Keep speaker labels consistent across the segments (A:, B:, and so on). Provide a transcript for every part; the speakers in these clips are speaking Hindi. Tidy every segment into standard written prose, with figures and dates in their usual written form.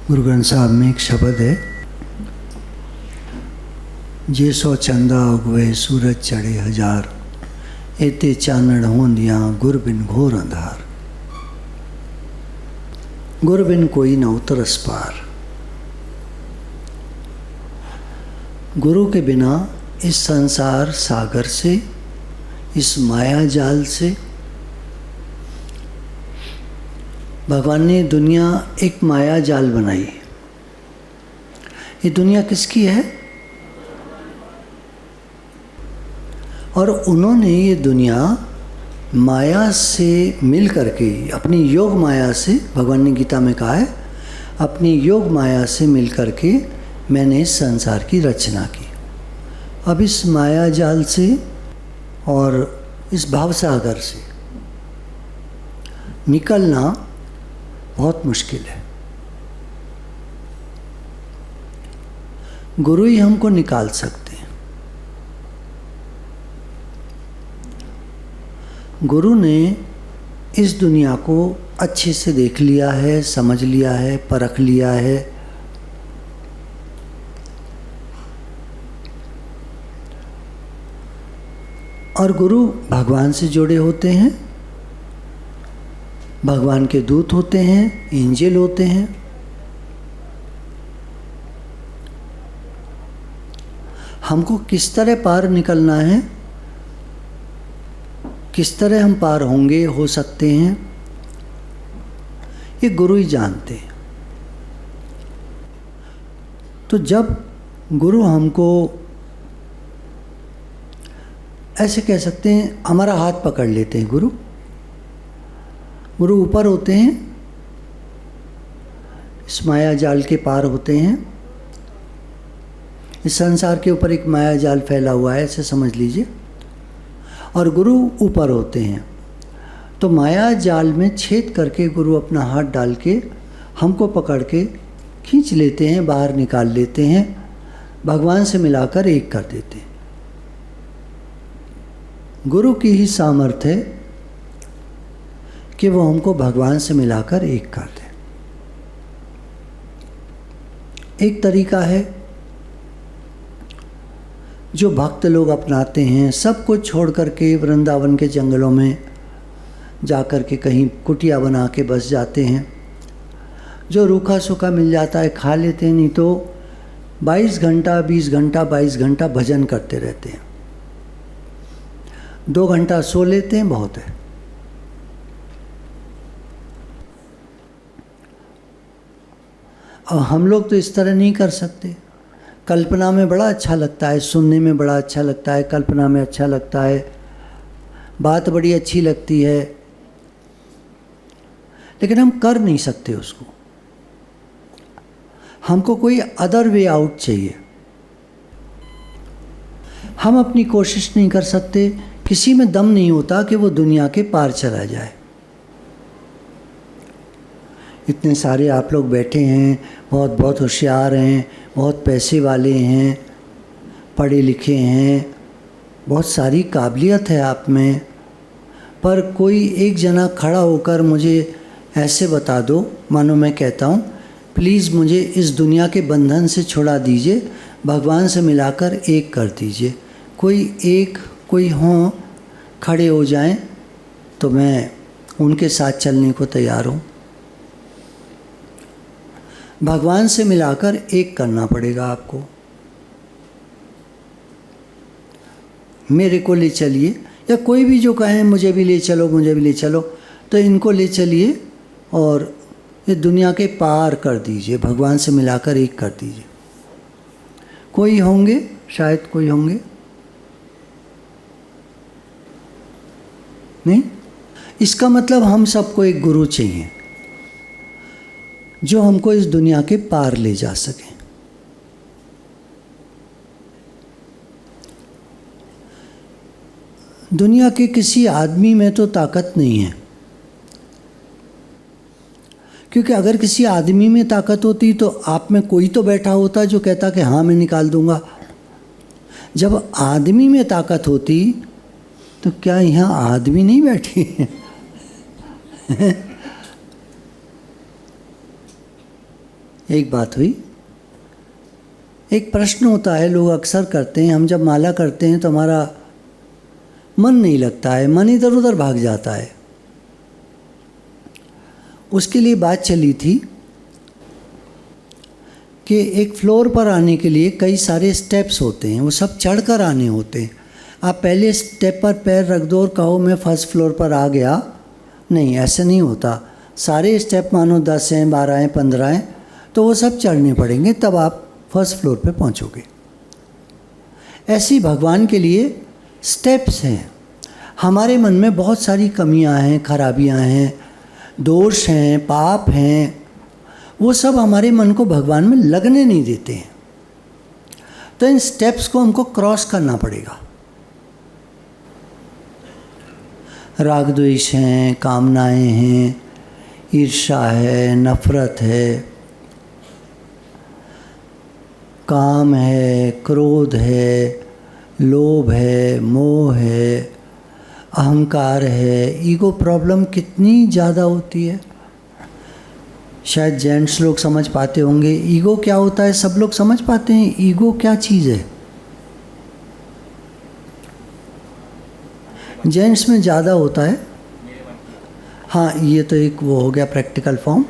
A: गुरु ग्रंथ साहब में एक शब्द है, जे सौ चंदा उगवे सूरज चढ़े हजार, एते चानड़ होंदियां गुर बिन घोर अंधार। गुर बिन कोई न उतरस पार। गुरु के बिना इस संसार सागर से, इस माया जाल से, भगवान ने दुनिया एक माया जाल बनाई। ये दुनिया किसकी है? और उन्होंने ये दुनिया माया से मिल करके, अपनी योग माया से, भगवान ने गीता में कहा है, अपनी योग माया से मिल करके मैंने इस संसार की रचना की। अब इस माया जाल से और इस भावसागर से निकलना बहुत मुश्किल है। गुरु ही हमको निकाल सकते हैं। गुरु ने इस दुनिया को अच्छे से देख लिया है, समझ लिया है, परख लिया है। और गुरु भगवान से जुड़े होते हैं, भगवान के दूत होते हैं, एंजल होते हैं। हमको किस तरह पार निकलना है, किस तरह हम पार होंगे, हो सकते हैं, ये गुरु ही जानते हैं। तो जब गुरु हमको, ऐसे कह सकते हैं, हमारा हाथ पकड़ लेते हैं, गुरु ऊपर होते हैं, इस माया जाल के पार होते हैं। इस संसार के ऊपर एक माया जाल फैला हुआ है, ऐसे समझ लीजिए, और गुरु ऊपर होते हैं। तो माया जाल में छेद करके गुरु अपना हाथ डाल के हमको पकड़ के खींच लेते हैं, बाहर निकाल लेते हैं, भगवान से मिलाकर एक कर देते हैं। गुरु की ही सामर्थ्य है कि वो हमको भगवान से मिलाकर एक कर दे। एक तरीका है जो भक्त लोग अपनाते हैं, सब कुछ छोड़ करके वृंदावन के जंगलों में जाकर के कहीं कुटिया बना के बस जाते हैं। जो रूखा सूखा मिल जाता है खा लेते हैं, नहीं तो 22 घंटा 20 घंटा 22 घंटा भजन करते रहते हैं। 2 घंटा सो लेते हैं, बहुत है। और हम लोग तो इस तरह नहीं कर सकते। कल्पना में बड़ा अच्छा लगता है, सुनने में बड़ा अच्छा लगता है, कल्पना में अच्छा लगता है, बात बड़ी अच्छी लगती है, लेकिन हम कर नहीं सकते उसको। हमको कोई अदर वे आउट चाहिए। हम अपनी कोशिश नहीं कर सकते, किसी में दम नहीं होता कि वो दुनिया के पार चला जाए। इतने सारे आप लोग बैठे हैं, बहुत बहुत होशियार हैं, बहुत पैसे वाले हैं, पढ़े लिखे हैं, बहुत सारी काबिलियत है आप में, पर कोई एक जना खड़ा होकर मुझे ऐसे बता दो, मानो मैं कहता हूँ, प्लीज़ मुझे इस दुनिया के बंधन से छुड़ा दीजिए, भगवान से मिलाकर एक कर दीजिए। कोई हों, खड़े हो जाएं, तो मैं उनके साथ चलने को तैयार हूँ। भगवान से मिलाकर एक करना पड़ेगा आपको। मेरे को ले चलिए, या कोई भी जो कहे मुझे भी ले चलो, मुझे भी ले चलो, तो इनको ले चलिए और ये दुनिया के पार कर दीजिए, भगवान से मिलाकर एक कर दीजिए। कोई होंगे, शायद कोई होंगे, नहीं? इसका मतलब हम सबको एक गुरु चाहिए जो हमको इस दुनिया के पार ले जा सके। दुनिया के किसी आदमी में तो ताकत नहीं है, क्योंकि अगर किसी आदमी में ताकत होती तो आप में कोई तो बैठा होता जो कहता कि हाँ मैं निकाल दूंगा। जब आदमी में ताकत होती तो क्या यहाँ आदमी नहीं बैठे हैं? एक बात हुई, एक प्रश्न होता है, लोग अक्सर करते हैं, हम जब माला करते हैं तो हमारा मन नहीं लगता है, मन इधर उधर भाग जाता है। उसके लिए बात चली थी कि एक फ्लोर पर आने के लिए कई सारे स्टेप्स होते हैं, वो सब चढ़कर आने होते हैं। आप पहले स्टेप पर पैर रख दो और कहो मैं फर्स्ट फ्लोर पर आ गया, नहीं, ऐसा नहीं होता। सारे स्टेप मानो 10 हैं, 12 हैं, 15 हैं, तो वो सब चढ़ने पड़ेंगे, तब आप फर्स्ट फ्लोर पे पहुंचोगे। ऐसी भगवान के लिए स्टेप्स हैं। हमारे मन में बहुत सारी कमियां हैं, खराबियां हैं, दोष हैं, पाप हैं, वो सब हमारे मन को भगवान में लगने नहीं देते हैं। तो इन स्टेप्स को हमको क्रॉस करना पड़ेगा। राग द्वेष हैं, कामनाएं हैं, ईर्ष्या है, नफरत है, काम है, क्रोध है, लोभ है, मोह है, अहंकार है, ईगो प्रॉब्लम कितनी ज़्यादा होती है। शायद जेंट्स लोग समझ पाते होंगे ईगो क्या होता है, सब लोग समझ पाते हैं ईगो क्या चीज़ है। जेंट्स में ज़्यादा होता है, हाँ, ये तो एक वो हो गया प्रैक्टिकल फॉर्म।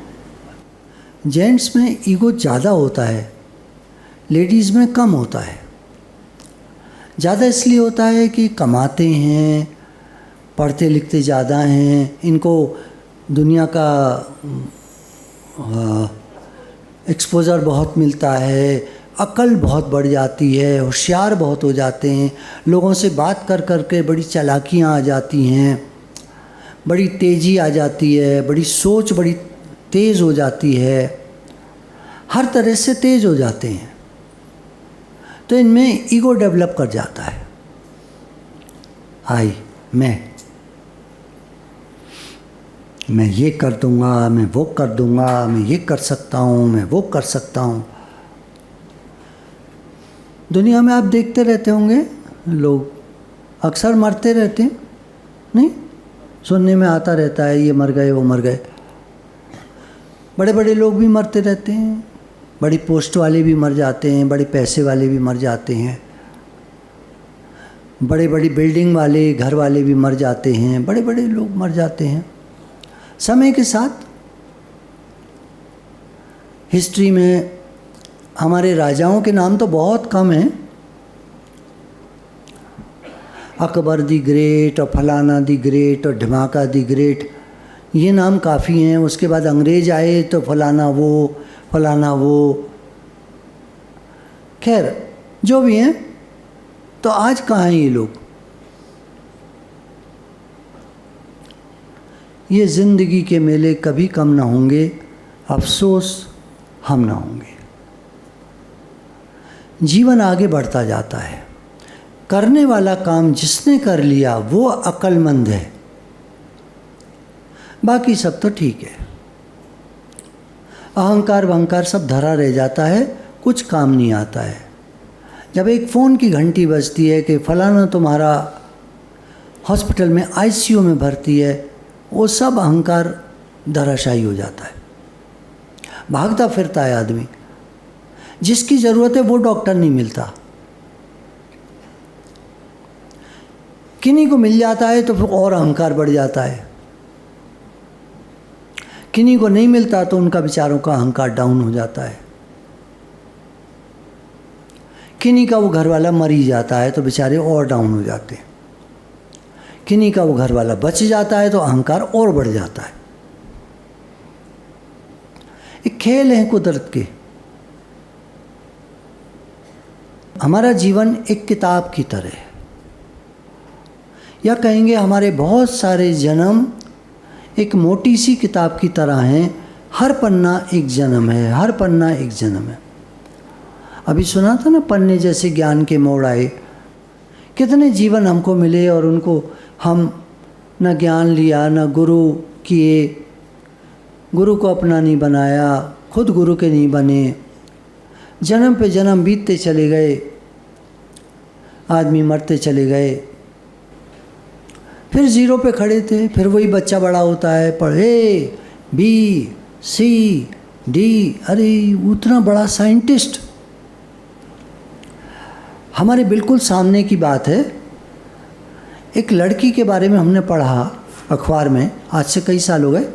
A: जेंट्स में ईगो ज़्यादा होता है, लेडीज़ में कम होता है। ज़्यादा इसलिए होता है कि कमाते हैं, पढ़ते लिखते ज़्यादा हैं, इनको दुनिया का एक्सपोज़र बहुत मिलता है, अक्ल बहुत बढ़ जाती है, होशियार बहुत हो जाते हैं, लोगों से बात कर कर के बड़ी चालाकियाँ आ जाती हैं, बड़ी तेज़ी आ जाती है, बड़ी सोच बड़ी तेज़ हो जाती है, हर तरह से तेज़ हो जाते हैं। तो इनमें ईगो डेवलप कर जाता है। मैं ये कर दूंगा, मैं वो कर दूंगा, मैं ये कर सकता हूँ, मैं वो कर सकता हूँ। दुनिया में आप देखते रहते होंगे, लोग अक्सर मरते रहते हैं, नहीं, सुनने में आता रहता है ये मर गए, वो मर गए। बड़े बड़े लोग भी मरते रहते हैं, बड़ी पोस्ट वाले भी मर जाते हैं, बड़े पैसे वाले भी मर जाते हैं, बड़े बड़ी बिल्डिंग वाले, घर वाले भी मर जाते हैं, बड़े बड़े लोग मर जाते हैं। समय के साथ हिस्ट्री में हमारे राजाओं के नाम तो बहुत कम हैं, अकबर दी ग्रेट और फलाना दी ग्रेट और ढमाका दी ग्रेट, ये नाम काफ़ी हैं। उसके बाद अंग्रेज आए तो फलाना वो, खैर जो भी हैं। तो आज कहाँ हैं ये लोग? ये ज़िंदगी के मेले कभी कम ना होंगे, अफसोस हम ना होंगे। जीवन आगे बढ़ता जाता है, करने वाला काम जिसने कर लिया वो अक्लमंद है, बाकी सब तो ठीक है। अहंकार वहंकार सब धरा रह जाता है, कुछ काम नहीं आता है। जब एक फ़ोन की घंटी बजती है कि फलाना तुम्हारा हॉस्पिटल में आईसीयू में भर्ती है, वो सब अहंकार धराशायी हो जाता है। भागता फिरता है आदमी, जिसकी ज़रूरत है वो डॉक्टर नहीं मिलता, किन्हीं को मिल जाता है तो फिर और अहंकार बढ़ जाता है, किन्हीं को नहीं मिलता तो उनका बेचारों का अहंकार डाउन हो जाता है, किन्हीं का वो घर वाला मर ही जाता है तो बेचारे और डाउन हो जाते हैं, किन्हीं का वो घर वाला बच जाता है तो अहंकार और बढ़ जाता है। एक खेल है कुदरत के। हमारा जीवन एक किताब की तरह है, या कहेंगे हमारे बहुत सारे जन्म एक मोटी सी किताब की तरह हैं। हर पन्ना एक जन्म है, हर पन्ना एक जन्म है। अभी सुना था ना, पन्ने जैसे ज्ञान के मोड़ आए। कितने जीवन हमको मिले और उनको हम न ज्ञान लिया, न गुरु किए, गुरु को अपना नहीं बनाया, खुद गुरु के नहीं बने। जन्म पे जन्म बीतते चले गए, आदमी मरते चले गए, फिर ज़ीरो पे खड़े थे। फिर वही बच्चा बड़ा होता है, पढ़े, बी सी डी, अरे उतना बड़ा साइंटिस्ट। हमारे बिल्कुल सामने की बात है, एक लड़की के बारे में हमने पढ़ा अखबार में, आज से कई साल हो गए।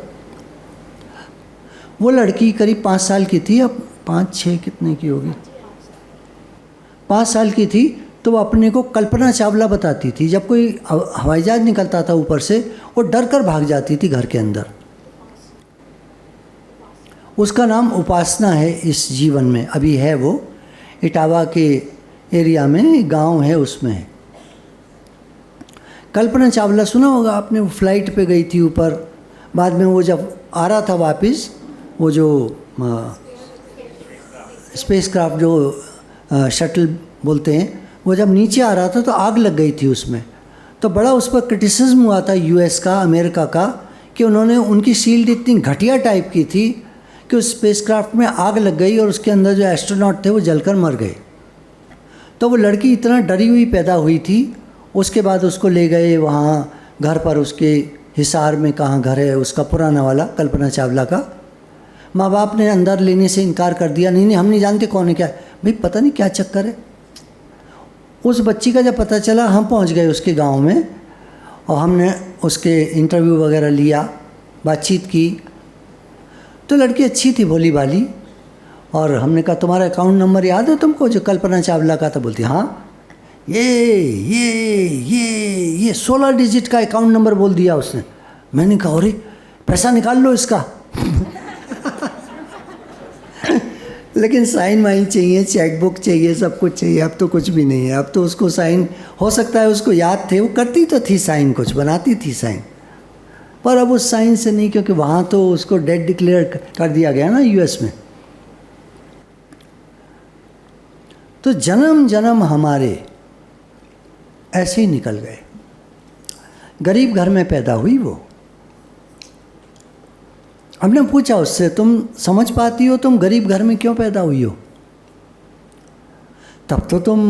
A: वो लड़की करीब 5 साल की थी, अब 5-6 कितने की होगी, 5 साल की थी। तो वो अपने को कल्पना चावला बताती थी। जब कोई हवाई जहाज निकलता था ऊपर से, वो डर कर भाग जाती थी घर के अंदर। उसका नाम उपासना है इस जीवन में, अभी है वो इटावा के एरिया में, गांव है उसमें है। कल्पना चावला सुना होगा आपने, वो फ्लाइट पे गई थी ऊपर, बाद में वो जब आ रहा था वापस, वो जो स्पेस क्राफ्ट जो शटल बोलते हैं, वो जब नीचे आ रहा था तो आग लग गई थी उसमें। तो बड़ा उस पर क्रिटिसिज्म हुआ था यूएस का, अमेरिका का, कि उन्होंने, उनकी शील्ड इतनी घटिया टाइप की थी कि उस स्पेसक्राफ्ट में आग लग गई और उसके अंदर जो एस्ट्रोनॉट थे वो जलकर मर गए। तो वो लड़की इतना डरी हुई पैदा हुई थी। उसके बाद उसको ले गए वहाँ घर पर, उसके हिसार में, कहाँ घर है उसका पुराना वाला, कल्पना चावला का। माँ बाप ने अंदर लेने से इनकार कर दिया, नहीं हम नहीं जानते कौन है क्या है। भाई पता नहीं क्या चक्कर है। उस बच्ची का जब पता चला, हम पहुँच गए उसके गाँव में और हमने उसके इंटरव्यू वगैरह लिया, बातचीत की। तो लड़की अच्छी थी, भोली भाली। और हमने कहा तुम्हारा अकाउंट नंबर याद है तुमको, जो कल्पना चावला का था? बोलती हाँ, ये 16 डिजिट का अकाउंट नंबर बोल दिया उसने। मैंने कहा अरे पैसा निकाल लो इसका। लेकिन साइन वाइन चाहिए, चेकबुक चाहिए, सब कुछ चाहिए। अब तो कुछ भी नहीं है। अब तो उसको साइन, हो सकता है उसको याद थे, वो करती तो थी साइन, कुछ बनाती थी साइन, पर अब उस साइन से नहीं, क्योंकि वहाँ तो उसको डेड डिक्लेयर कर दिया गया ना यूएस में। तो जन्म जन्म हमारे ऐसे ही निकल गए। गरीब घर में पैदा हुई वो। हमने पूछा उससे, तुम समझ पाती हो तुम गरीब घर में क्यों पैदा हुई हो? तब तो तुम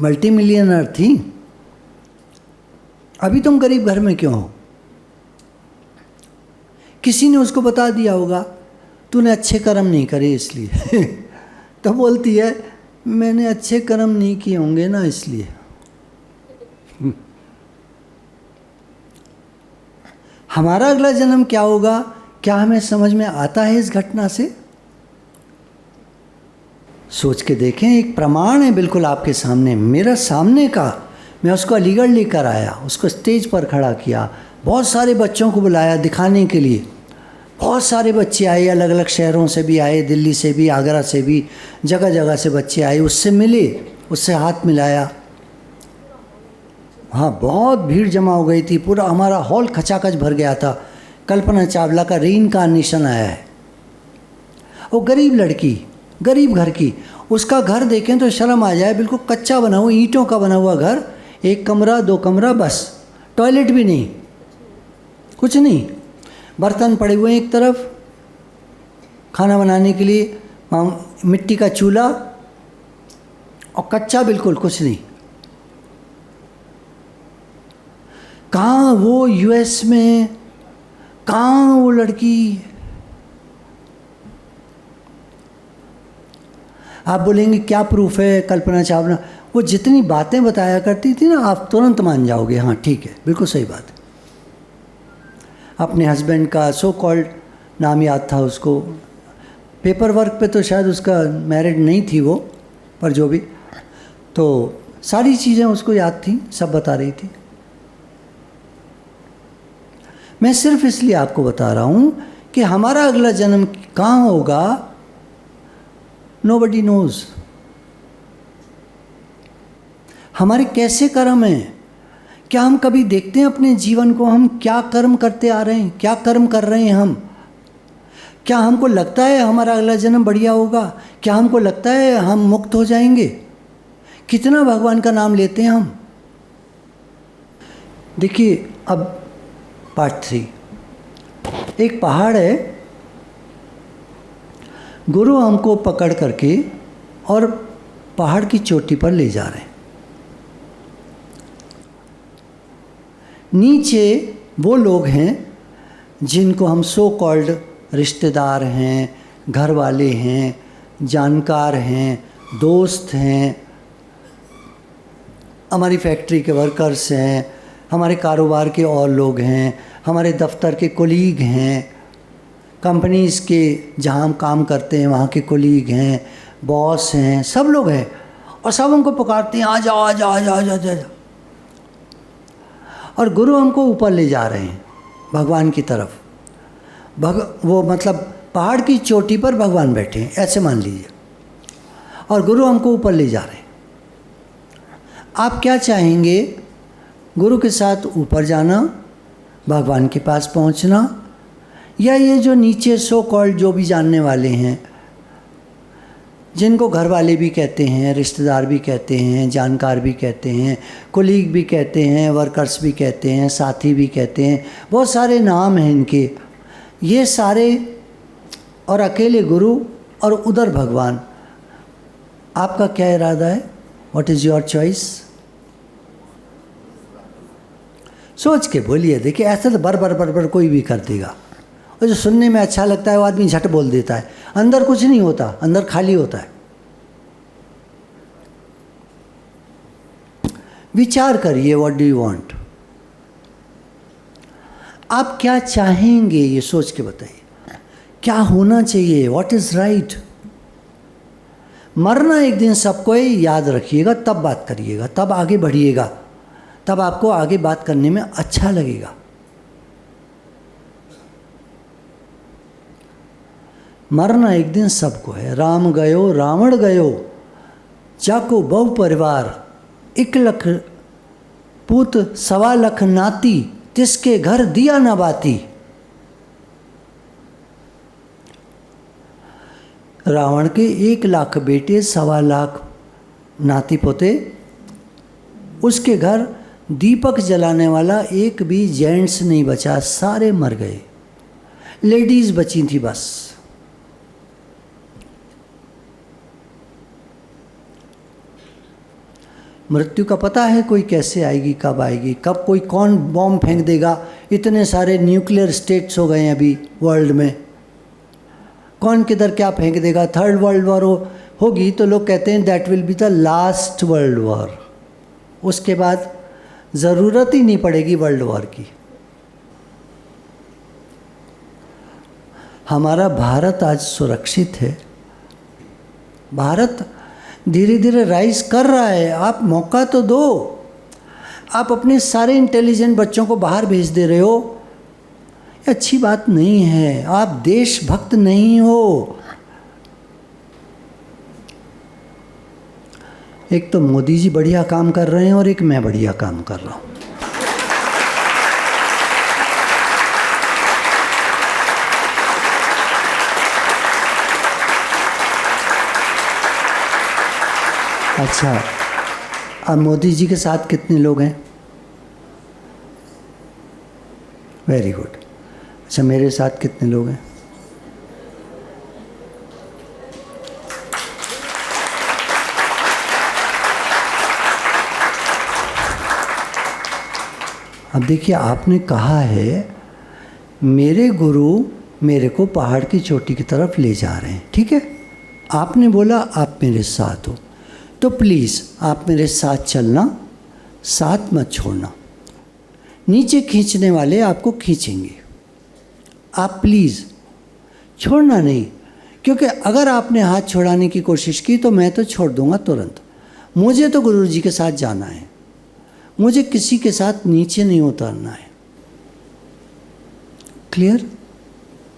A: मल्टी मिलियनर थी, अभी तुम गरीब घर में क्यों हो? किसी ने उसको बता दिया होगा, तूने अच्छे कर्म नहीं करे इसलिए। तो बोलती है मैंने अच्छे कर्म नहीं किए होंगे ना इसलिए। हमारा अगला जन्म क्या होगा, क्या हमें समझ में आता है इस घटना से? सोच के देखें। एक प्रमाण है बिल्कुल आपके सामने, मेरा सामने का। मैं उसको अलीगढ़ लेकर आया, उसको स्टेज पर खड़ा किया, बहुत सारे बच्चों को बुलाया दिखाने के लिए। बहुत सारे बच्चे आए, अलग अलग शहरों से भी आए, दिल्ली से भी, आगरा से भी, जगह जगह से बच्चे आए। उससे मिले, उससे हाथ मिलाया। हाँ, बहुत भीड़ जमा हो गई थी, पूरा हमारा हॉल खचाखच भर गया था। कल्पना चावला का रीइंकार्नेशन आया है। वो गरीब लड़की, गरीब घर की, उसका घर देखें तो शर्म आ जाए। बिल्कुल कच्चा बना हुआ, ईंटों का बना हुआ घर, 1 कमरा 2 कमरा बस, टॉयलेट भी नहीं, कुछ नहीं। बर्तन पड़े हुए हैं एक तरफ खाना बनाने के लिए, मिट्टी का चूल्हा, और कच्चा बिल्कुल कुछ नहीं। कहाँ वो यूएस में, कहाँ वो लड़की? आप बोलेंगे क्या प्रूफ है कल्पना चावला? वो जितनी बातें बताया करती थी ना, आप तुरंत मान जाओगे हाँ ठीक है, बिल्कुल सही बात है। अपने हस्बैंड का सो कॉल्ड नाम याद था उसको। पेपर वर्क पे तो शायद उसका मैरिड नहीं थी वो, पर जो भी, तो सारी चीज़ें उसको याद थी, सब बता रही थी। मैं सिर्फ इसलिए आपको बता रहा हूँ कि हमारा अगला जन्म कहाँ होगा, नोबडी नोज। हमारे कैसे कर्म हैं? क्या हम कभी देखते हैं अपने जीवन को, हम क्या कर्म करते आ रहे हैं, क्या कर्म कर रहे हैं हम? क्या हमको लगता है हमारा अगला जन्म बढ़िया होगा? क्या हमको लगता है हम मुक्त हो जाएंगे? कितना भगवान का नाम लेते हैं हम? देखिए अब पार्ट 3। एक पहाड़ है, गुरु हमको पकड़ करके और पहाड़ की चोटी पर ले जा रहे हैं। नीचे वो लोग हैं जिनको हम सो कॉल्ड रिश्तेदार हैं, घर वाले हैं, जानकार हैं, दोस्त हैं, हमारी फैक्ट्री के वर्कर्स हैं, हमारे कारोबार के और लोग हैं, हमारे दफ्तर के कोलीग हैं, कंपनीज़ के जहाँ हम काम करते हैं वहाँ के कोलीग हैं, बॉस हैं, सब लोग हैं और सब हमको पुकारते हैं आ जाओ आ जाओ आ जाओ आ जाओ आ जाओ। और गुरु हमको ऊपर ले जा रहे हैं भगवान की तरफ। वो मतलब पहाड़ की चोटी पर भगवान बैठे हैं, ऐसे मान लीजिए, और गुरु हमको ऊपर ले जा रहे हैं। आप क्या चाहेंगे? गुरु के साथ ऊपर जाना, भगवान के पास पहुंचना, या ये जो नीचे सो कॉल्ड जो भी जानने वाले हैं, जिनको घर वाले भी कहते हैं, रिश्तेदार भी कहते हैं, जानकार भी कहते हैं, कोलीग भी कहते हैं, वर्कर्स भी कहते हैं, साथी भी कहते हैं, बहुत सारे नाम हैं इनके, ये सारे, और अकेले गुरु और उधर भगवान। आपका क्या इरादा है? What is your choice? सोच के बोलिए। देखिए ऐसा तो बर कोई भी कर देगा, और जो सुनने में अच्छा लगता है वो आदमी झट बोल देता है, अंदर कुछ नहीं होता, अंदर खाली होता है। विचार करिए, व्हाट डू यू वांट? आप क्या चाहेंगे ये सोच के बताइए। क्या होना चाहिए? What is right? मरना एक दिन सबको है, याद रखिएगा, तब बात करिएगा, तब आगे बढ़िएगा, तब आपको आगे बात करने में अच्छा लगेगा। मरना एक दिन सबको है। राम गयो रावण गयो, जाको बहु परिवार, 1 लख पूत 1.25 लाख नाती, तिसके घर दिया न बाती। रावण के 1 लाख बेटे, 1.25 लाख नाती पोते, उसके घर दीपक जलाने वाला एक भी जेंट्स नहीं बचा, सारे मर गए, लेडीज बची थी बस। मृत्यु का पता है कोई कैसे आएगी, कब आएगी, कब कोई कौन बॉम्ब फेंक देगा। इतने सारे न्यूक्लियर स्टेट्स हो गए हैं अभी वर्ल्ड में, कौन किधर क्या फेंक देगा। 3rd वर्ल्ड वॉर होगी तो लोग कहते हैं that will be the last world war, उसके बाद ज़रूरत ही नहीं पड़ेगी वर्ल्ड वॉर की। हमारा भारत आज सुरक्षित है, भारत धीरे धीरे राइज कर रहा है। आप मौका तो दो। आप अपने सारे इंटेलिजेंट बच्चों को बाहर भेज दे रहे हो, ये अच्छी बात नहीं है। आप देशभक्त नहीं हो। एक तो मोदी जी बढ़िया काम कर रहे हैं और एक मैं बढ़िया काम कर रहा हूँ। अच्छा, अब मोदी जी के साथ कितने लोग हैं? Very good. अच्छा, मेरे साथ कितने लोग हैं? अब देखिए, आपने कहा है मेरे गुरु मेरे को पहाड़ की चोटी की तरफ ले जा रहे हैं, ठीक है? आपने बोला आप मेरे साथ हो, तो प्लीज़ आप मेरे साथ चलना, साथ मत छोड़ना। नीचे खींचने वाले आपको खींचेंगे, आप प्लीज़ छोड़ना नहीं, क्योंकि अगर आपने हाथ छुड़ाने की कोशिश की तो मैं तो छोड़ दूंगा तुरंत। मुझे तो गुरु जी के साथ जाना है, मुझे किसी के साथ नीचे नहीं उतरना है। क्लियर?